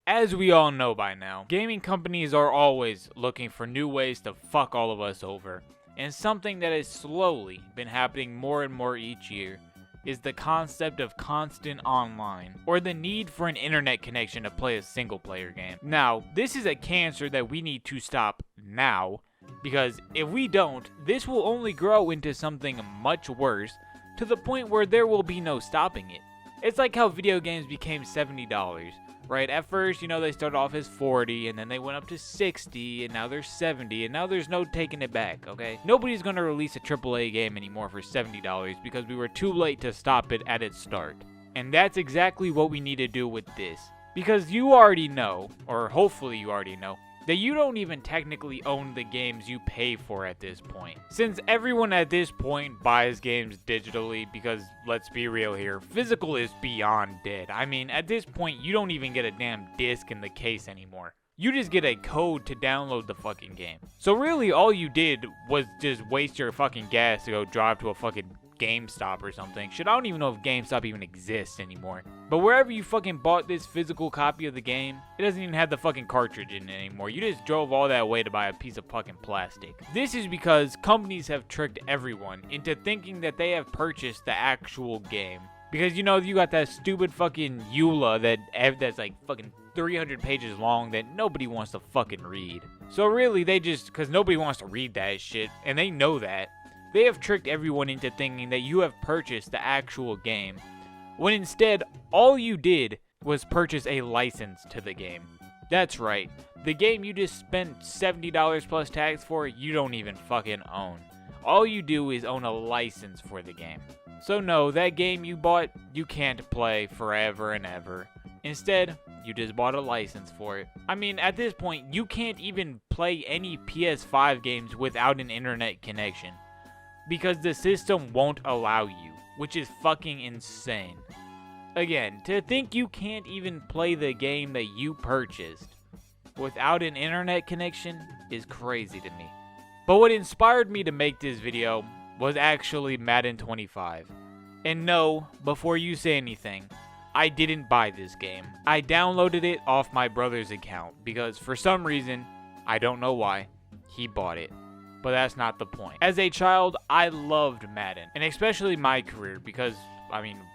As we all know by now, gaming companies are always looking for new ways to fuck all of us over. And something that has slowly been happening more and more each year is the concept of constant online, or the need for an internet connection to play a single player game. Now, this is a cancer that we need to stop now, because if we don't, this will only grow into something much worse, to the point where there will be no stopping it. It's like how video games became $70. Right, at first, they started off as 40, and then they went up to 60, and now they're 70, and now there's no taking it back, okay? Nobody's gonna release a AAA game anymore for $70 because we were too late to stop it at its start. And that's exactly what we need to do with this. Because you already know, or hopefully you already know, that you don't even technically own the games you pay for at this point. Since everyone at this point buys games digitally, because let's be real here, physical is beyond dead. I mean, at this point, you don't even get a damn disc in the case anymore. You just get a code to download the fucking game. So really, all you did was just waste your fucking gas to go drive to a fucking GameStop or something. Shit, I don't even know if GameStop even exists anymore. But wherever you fucking bought this physical copy of the game, it doesn't even have the fucking cartridge in it anymore. You just drove all that way to buy a piece of fucking plastic. This is because companies have tricked everyone into thinking that they have purchased the actual game. Because you got that stupid fucking EULA that's like fucking 300 pages long that nobody wants to fucking read. So really, because nobody wants to read that shit, and they know that, they have tricked everyone into thinking that you have purchased the actual game, when instead, all you did was purchase a license to the game. That's right, the game you just spent $70 plus tax for, you don't even fucking own. All you do is own a license for the game. So no, that game you bought, you can't play forever and ever. Instead, you just bought a license for it. I mean, at this point, you can't even play any PS5 games without an internet connection, because the system won't allow you, which is fucking insane. Again, to think you can't even play the game that you purchased without an internet connection is crazy to me. But what inspired me to make this video was actually Madden 25. And no, before you say anything, I didn't buy this game. I downloaded it off my brother's account because for some reason, I don't know why, he bought it. But that's not the point. As a child, I loved Madden, and especially my career because,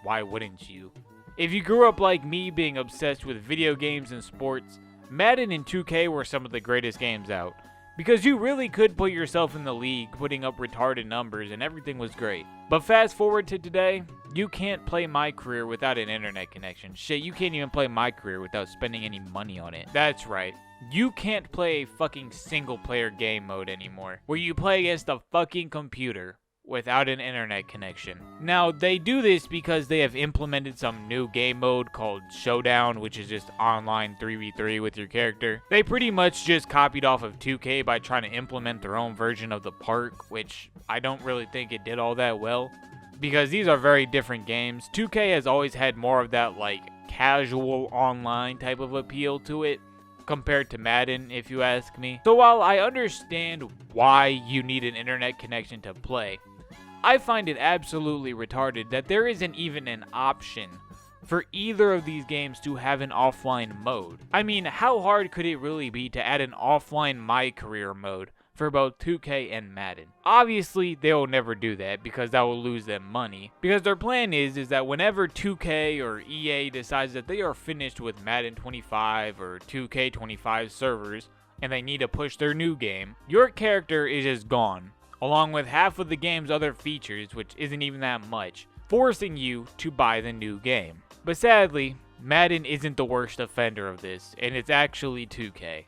why wouldn't you? If you grew up like me being obsessed with video games and sports, Madden and 2K were some of the greatest games out. Because you really could put yourself in the league, putting up retarded numbers, and everything was great. But fast forward to today, you can't play my career without an internet connection. Shit, you can't even play my career without spending any money on it. That's right. You can't play a fucking single player game mode anymore, where you play against a fucking computer without an internet connection. Now, they do this because they have implemented some new game mode called Showdown, which is just online 3v3 with your character. They pretty much just copied off of 2K by trying to implement their own version of the park, which I don't really think it did all that well, because these are very different games. 2K has always had more of that casual online type of appeal to it, compared to Madden, if you ask me. So while I understand why you need an internet connection to play, I find it absolutely retarded that there isn't even an option for either of these games to have an offline mode. I mean, how hard could it really be to add an offline My Career mode for both 2K and Madden? Obviously, they will never do that because that will lose them money. Because their plan is that whenever 2K or EA decides that they are finished with Madden 25 or 2K25 servers and they need to push their new game, your character is just gone, along with half of the game's other features, which isn't even that much, forcing you to buy the new game. But sadly, Madden isn't the worst offender of this, and it's actually 2K.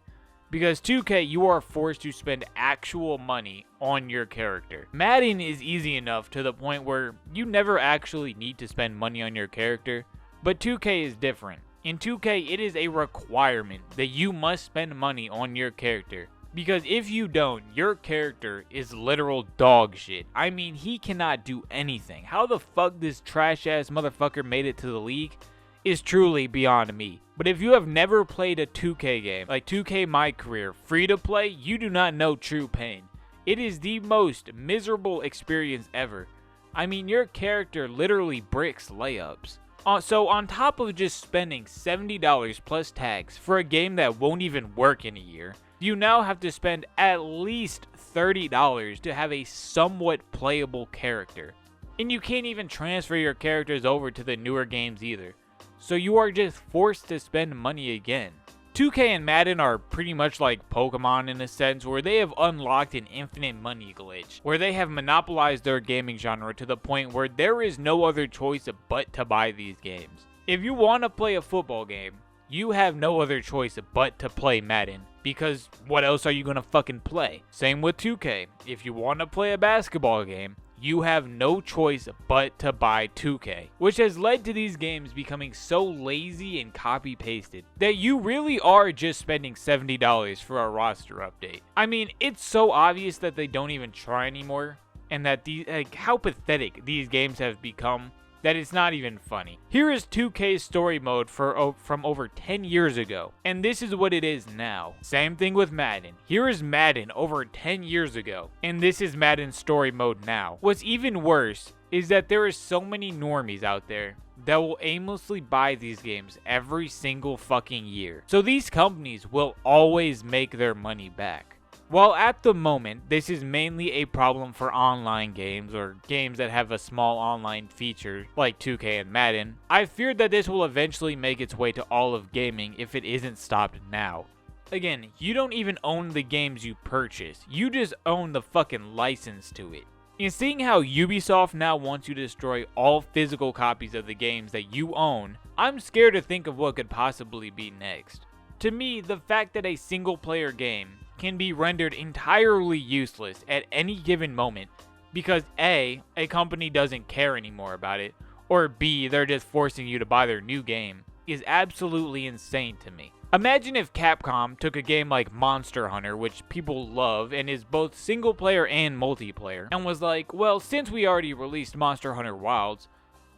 Because 2K, you are forced to spend actual money on your character. Madden is easy enough to the point where you never actually need to spend money on your character, but 2K is different. In 2K, it is a requirement that you must spend money on your character. Because if you don't, your character is literal dog shit. I mean, he cannot do anything. How the fuck this trash ass motherfucker made it to the league is truly beyond me. But if you have never played a 2K game, like 2K My Career, free to play, you do not know true pain. It is the most miserable experience ever. I mean, your character literally bricks layups. So on top of just spending $70 plus tax for a game that won't even work in a year, you now have to spend at least $30 to have a somewhat playable character. And you can't even transfer your characters over to the newer games either. So you are just forced to spend money again. 2K and Madden are pretty much like Pokemon in a sense, where they have unlocked an infinite money glitch, where they have monopolized their gaming genre to the point where there is no other choice but to buy these games. If you want to play a football game, you have no other choice but to play Madden, because what else are you gonna fucking play? Same with 2K. If you want to play a basketball game, you have no choice but to buy 2K, which has led to these games becoming so lazy and copy-pasted that you really are just spending $70 for a roster update. I mean, it's so obvious that they don't even try anymore, and that how pathetic these games have become that it's not even funny. Here is 2K's story mode from over 10 years ago, and this is what it is now. Same thing with Madden. Here is Madden over 10 years ago, and this is Madden's story mode now. What's even worse is that there are so many normies out there that will aimlessly buy these games every single fucking year. So these companies will always make their money back. While at the moment, this is mainly a problem for online games or games that have a small online feature like 2K and Madden, I fear that this will eventually make its way to all of gaming if it isn't stopped now. Again, you don't even own the games you purchase, you just own the fucking license to it. And seeing how Ubisoft now wants you to destroy all physical copies of the games that you own, I'm scared to think of what could possibly be next. To me, the fact that a single player game can be rendered entirely useless at any given moment because A, a company doesn't care anymore about it, or B, they're just forcing you to buy their new game, is absolutely insane to me. Imagine if Capcom took a game like Monster Hunter, which people love and is both single player and multiplayer, and was like, well, since we already released Monster Hunter Wilds,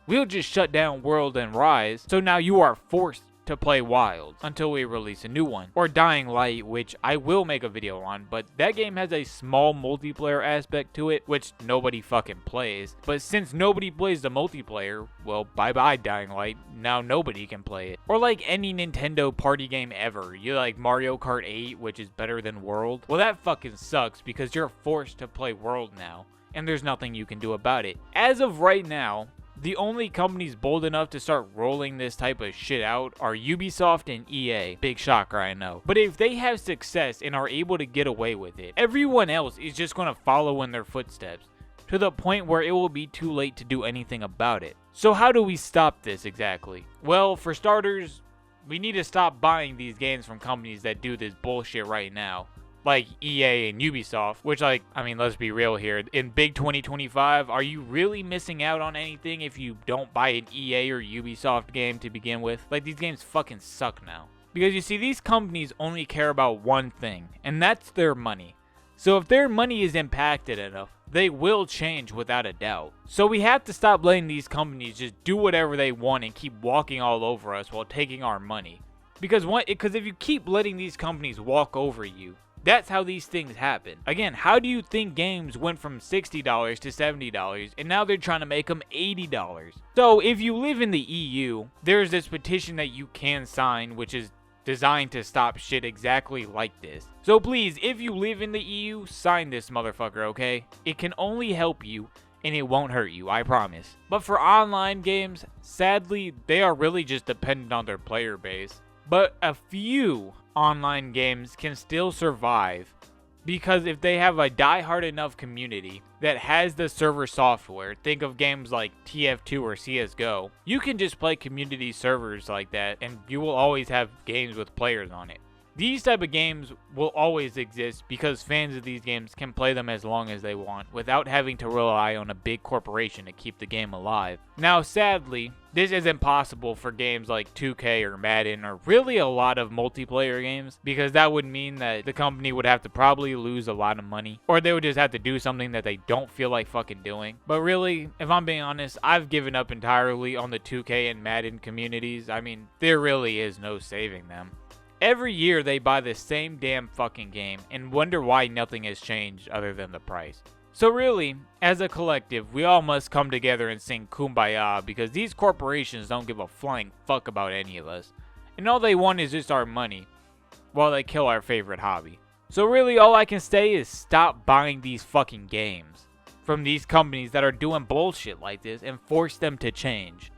we'll just shut down World and Rise, so now you are forced to play Wilds until we release a new one. Or Dying Light, which I will make a video on, but that game has a small multiplayer aspect to it, which nobody fucking plays. But since nobody plays the multiplayer, well, bye-bye Dying Light, now nobody can play it. Or like any Nintendo party game ever, you like Mario Kart 8, which is better than World. Well, that fucking sucks because you're forced to play World now, and there's nothing you can do about it. As of right now, the only companies bold enough to start rolling this type of shit out are Ubisoft and EA. Big shocker, I know. But if they have success and are able to get away with it, everyone else is just going to follow in their footsteps, to the point where it will be too late to do anything about it. So how do we stop this exactly? Well, for starters, we need to stop buying these games from companies that do this bullshit right now, like EA and Ubisoft, which, like, I mean, let's be real here. In big 2025, are you really missing out on anything if you don't buy an EA or Ubisoft game to begin with? Like, these games fucking suck now. Because you see, these companies only care about one thing, and that's their money. So if their money is impacted enough, they will change without a doubt. So we have to stop letting these companies just do whatever they want and keep walking all over us while taking our money. Because if you keep letting these companies walk over you, that's how these things happen. Again, how do you think games went from $60 to $70 and now they're trying to make them $80? So if you live in the EU, there's this petition that you can sign, which is designed to stop shit exactly like this. So please, if you live in the EU, sign this motherfucker, okay? It can only help you and it won't hurt you, I promise. But for online games, sadly, they are really just dependent on their player base. But a few online games can still survive because if they have a die-hard enough community that has the server software, think of games like TF2 or CSGO, you can just play community servers like that and you will always have games with players on it. These type of games will always exist because fans of these games can play them as long as they want without having to rely on a big corporation to keep the game alive. Now, sadly, this isn't possible for games like 2K or Madden or really a lot of multiplayer games because that would mean that the company would have to probably lose a lot of money or they would just have to do something that they don't feel like fucking doing. But really, if I'm being honest, I've given up entirely on the 2K and Madden communities. I mean, there really is no saving them. Every year they buy the same damn fucking game and wonder why nothing has changed other than the price. So really, as a collective, we all must come together and sing Kumbaya because these corporations don't give a flying fuck about any of us. And all they want is just our money, while they kill our favorite hobby. So really, all I can say is stop buying these fucking games from these companies that are doing bullshit like this and force them to change.